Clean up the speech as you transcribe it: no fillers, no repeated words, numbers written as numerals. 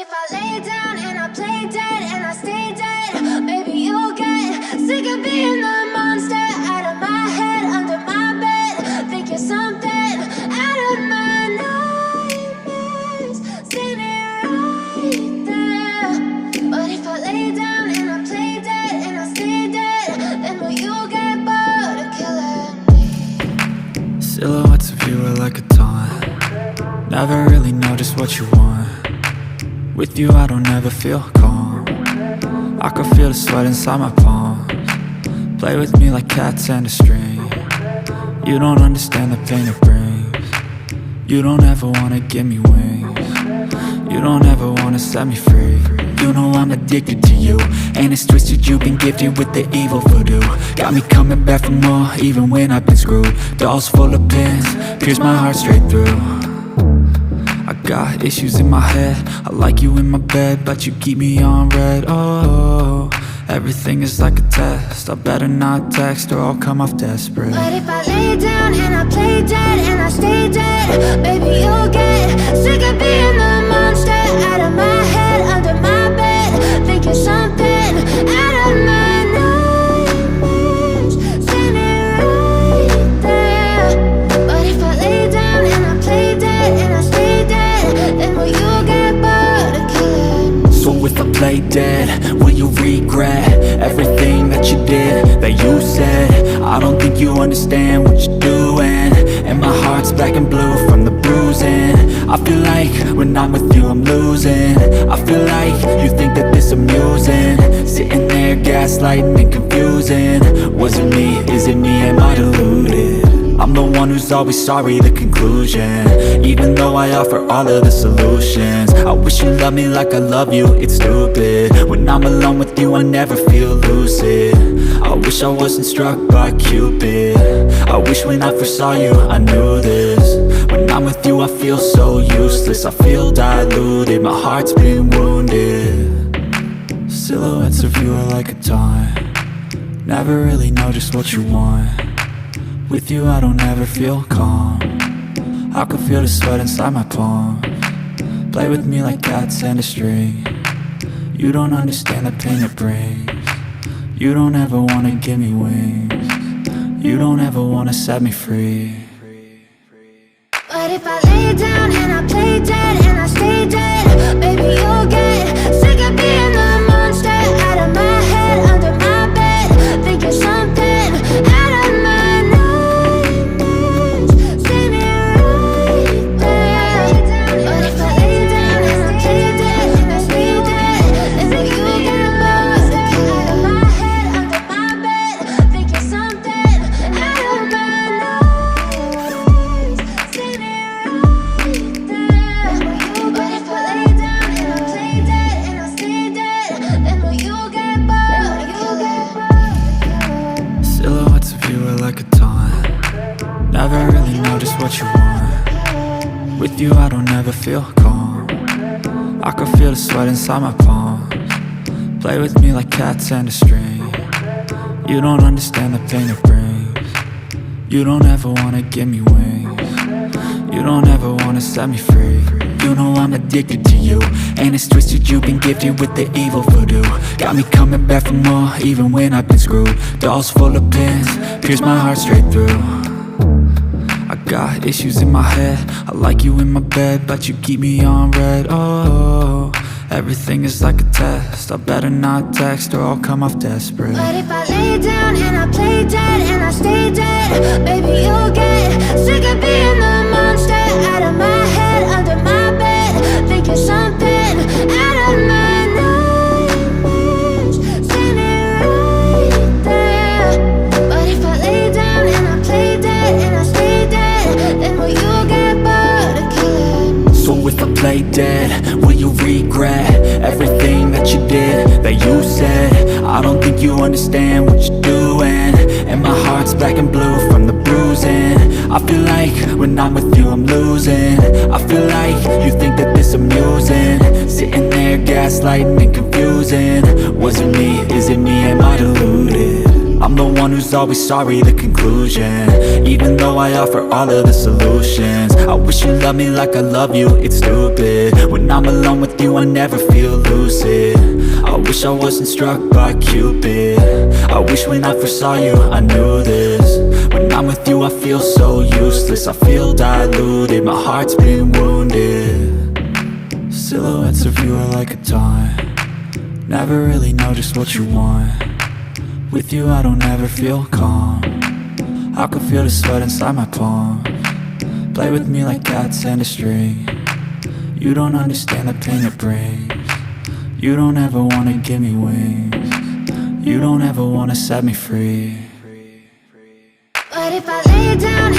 if I lay down and I play dead and I stay dead, maybe you'll get sick of being the monster out of my head, under my bed. Think you're something out of my nightmares, standing right there. But if I lay down and I play dead and I stay dead, then will you get bored of killing me? Silhouettes of you are like a taunt. Never really know just what you want. With you I don't ever feel calm. I can feel the sweat inside my palms. Play with me like cats and a string. You don't understand the pain it brings. You don't ever wanna give me wings. You don't ever wanna set me free. You know I'm addicted to you, and it's twisted, you've been gifted with the evil voodoo. Got me coming back for more, even when I've been screwed. Dolls full of pins, pierce my heart straight through. I got issues in my head, I like you in my bed, but you keep me on red. Oh, everything is like a test, I better not text or I'll come off desperate. But if I lay down and I play dead and I stay dead, baby you'll get sick of being the monster out of my head, under my bed. Think you're something out of my nightmares, standing right there. But if I lay down and I play dead and I stay dead, then will you get bored of killing me? So if I play dead, will you regret everything that you did, that you said? I don't think you understand what you're doing, and my heart's black and blue from the bruising. I feel like when I'm with you I'm losing. I feel like you think that this amusing, sitting there gaslighting and confusing. Was it me? Is it me? Am I deluded? I'm the one who's always sorry, the conclusion, even though I offer all of the solutions. I wish you loved me like I love you, it's stupid. When I'm alone with you I never feel lucid. I wish I wasn't struck by Cupid. I wish when I first saw you I knew this. When I'm with you I feel so useless, I feel diluted, my heart's been wounded. Silhouettes of you are like a taunt. Never really know just what you want. With you I don't ever feel calm. I can feel the sweat inside my palms. Play with me like cats and a string. You don't understand the pain it brings. You don't ever wanna give me wings. You don't ever wanna set me free. But if I lay down and I play dead and I stay dead, baby you'll get sick of being the monster out of my head, under my bed. Think you're something out of my nightmares, standing right there. But if I lay down and I play dead and I stay dead, then you get bored of killing me. Out of my head, under my bed. Think you're something out of my nightmares, standing right there. But if I lay down and I play dead and I stay dead, then will you get bored? You get bored. Silhouettes of you are like a taunt. Never really know just what you want. With you I don't ever feel calm. I can feel the sweat inside my palms. Play with me like cats and a string. You don't understand the pain it brings. You don't ever wanna give me wings. You don't ever wanna set me free. You know I'm addicted to you, and it's twisted, you've been gifted with the evil voodoo. Got me coming back for more, even when I've been screwed. Dolls full of pins, pierce my heart straight through. I got issues in my head, I like you in my bed, but you keep me on red. Oh, everything is like a test, I better not text or I'll come off desperate. But if I lay down and I play dead and I stay dead, baby you'll get sick of being the monster out of my head, under my bed. Think you're something out of my nightmares, standing right there. But if I lay down and I play dead and I stay dead, then will you get bored of killing me? So if I play dead, will you regret everything that you did, that you said? I don't think you understand what you're doing, and my heart's black and blue from the bruising. I feel like when I'm with you I'm losing. I feel like you think that this amusing, sitting there gaslighting and confusing. Was it me? Is it me? Am I deluded? I'm I'm the one who's always sorry, the conclusion. Even though I offer all of the solutions, I wish you loved me like I love you, it's stupid. When I'm alone with you I never feel lucid. I wish I wasn't struck by Cupid. I wish when I first saw you I knew this. When I'm with you I feel so useless, I feel diluted, my heart's been wounded. Silhouettes of you are like a taunt, never really know just what you want. With you I don't ever feel calm, I can feel the sweat inside my palms. Play with me like cats and a string, you don't understand the pain it brings. You don't ever wanna give me wings, you don't ever wanna set me free. But if I lay down